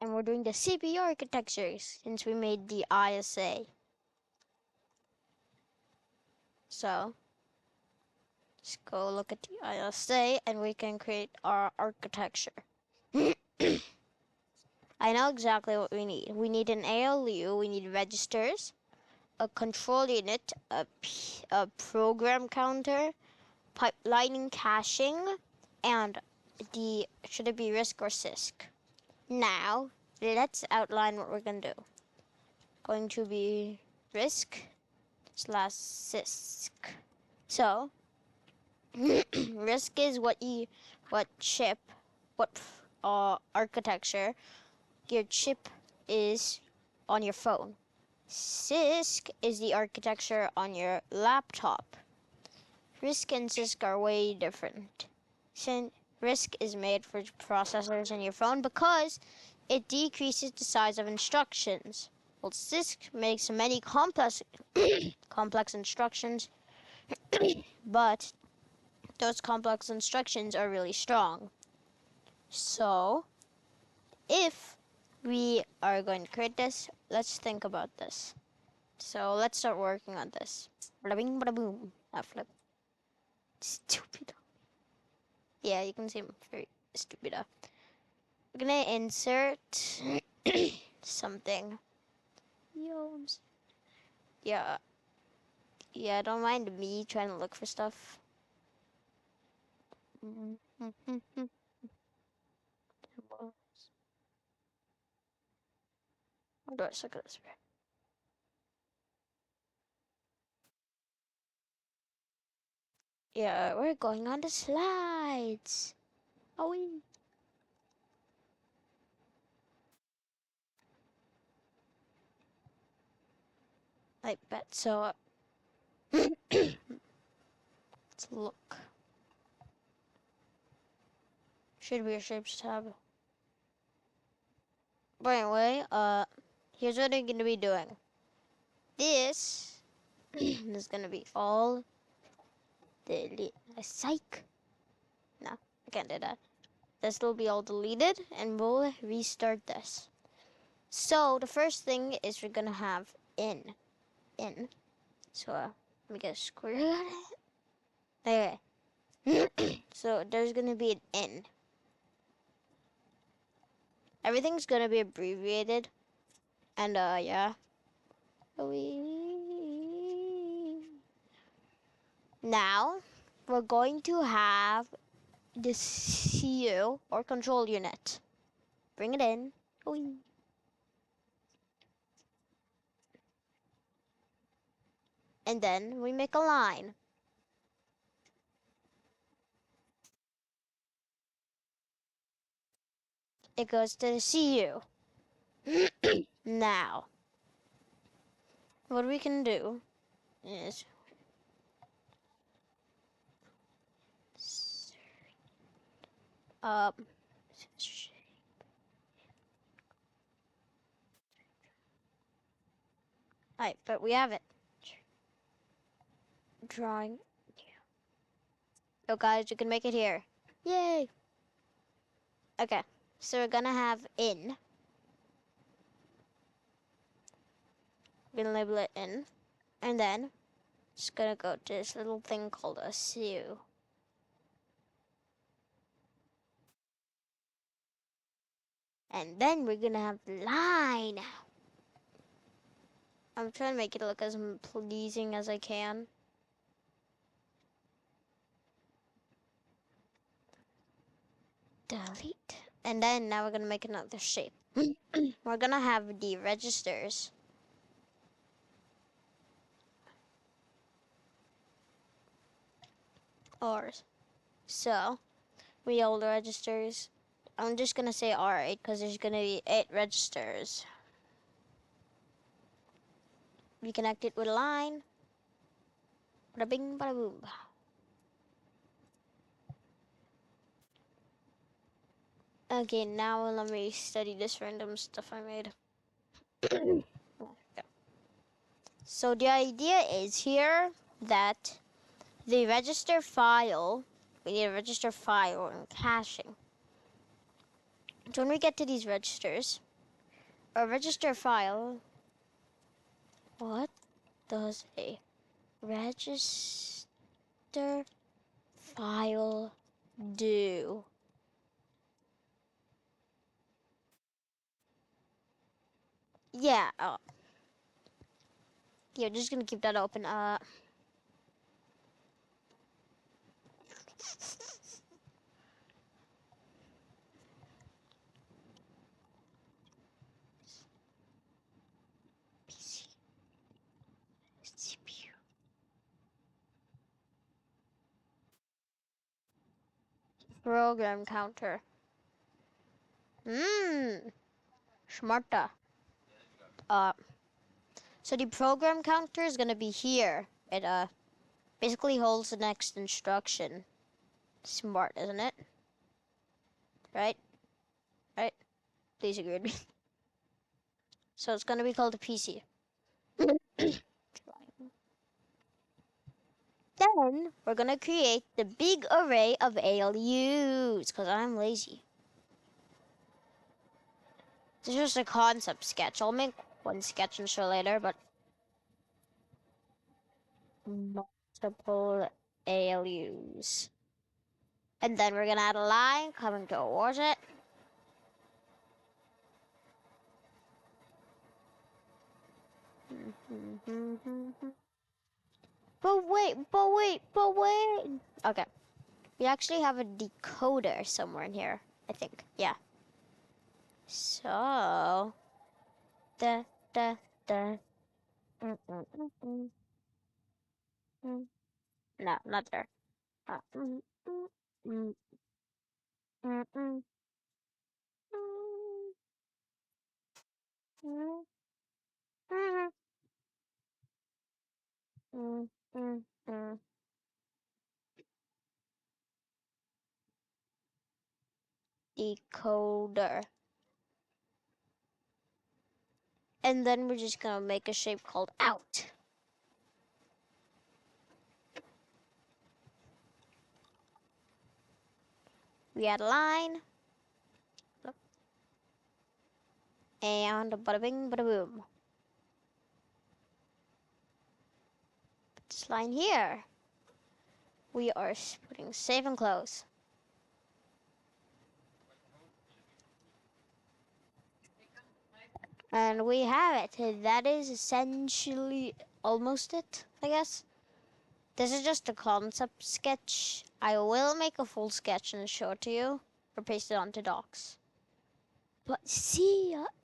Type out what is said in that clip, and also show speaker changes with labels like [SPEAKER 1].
[SPEAKER 1] And we're doing the CPU architecture since we made the ISA. So let's go look at the ISA and we can create our architecture. I know exactly what we need. We need an ALU, we need registers, a control unit, a program counter, pipelining caching, and should it be RISC or CISC? Now, let's outline what we're going to do. Going to be RISC / CISC. So, RISC is what architecture your chip is on your phone. CISC is the architecture on your laptop. RISC and CISC are way different. RISC is made for processors in your phone because it decreases the size of instructions, while CISC makes many complex instructions, but those complex instructions are really strong. So, if we are going to create this, let's think about this. So let's start working on this. Bada bing, bada boom. That flip. Stupid. Yeah, you can see I'm very stupid. We're gonna insert something. Yeah. Yeah, don't mind me trying to look for stuff. How do I suck at this? Yeah, we're going on the slides. Oh, we. I bet so. Let's look. Should be a shapes tab. But anyway, here's what I'm gonna be doing. This is gonna be all psych. No, I can't do that. This will be all deleted, and we'll restart this. So the first thing is we're gonna have in. So let me get a square. Okay. So there's gonna be an in. Everything's gonna be abbreviated, and yeah. Now we're going to have the CU or control unit. Bring it in. And then we make a line. It goes to the CU. Now, what we can do is alright, but we have it. Drawing. Oh guys, you can make it here. Yay! Okay, so we're gonna have in. We're gonna label it in. And then just gonna go to this little thing called a CU. And then we're gonna have line. I'm trying to make it look as pleasing as I can. Delete. And then now we're gonna make another shape. We're gonna have the registers. So we have the registers. I'm just gonna say R8 because there's gonna be 8 registers. We connect it with a line. Bada bing, bada boom. Okay, now let me study this random stuff I made. Okay. So the idea is here that the register file, we need a register file and caching. So when we get to these registers, A register file. What does a register file do? Yeah. Yeah, just gonna keep that open. PC, CPU. Program counter. Smarta. Uh, so the program counter is gonna be here. It basically holds the next instruction. Smart, isn't it? Right? Right? Please agree with me. So it's gonna be called a PC. Then we're gonna create the big array of ALUs because I'm lazy. This is just a concept sketch. I'll make one sketch and show later, but multiple ALUs. And then we're gonna add a line coming towards it. But wait. Okay. We actually have a decoder somewhere in here, I think. Yeah. So, da, da, da. Mm, mm, mm, mm, mm. No, not there. Mm, mm, mm, mm, mm, mm, mm, mm, mm, mm. Decoder. And then we're just gonna make a shape called out. We add a line. And bada bing, bada boom. This line here. We are putting save and close. And we have it. That is essentially almost it, I guess. This is just a concept sketch. I will make a full sketch and show it to you or paste it onto docs. But see ya.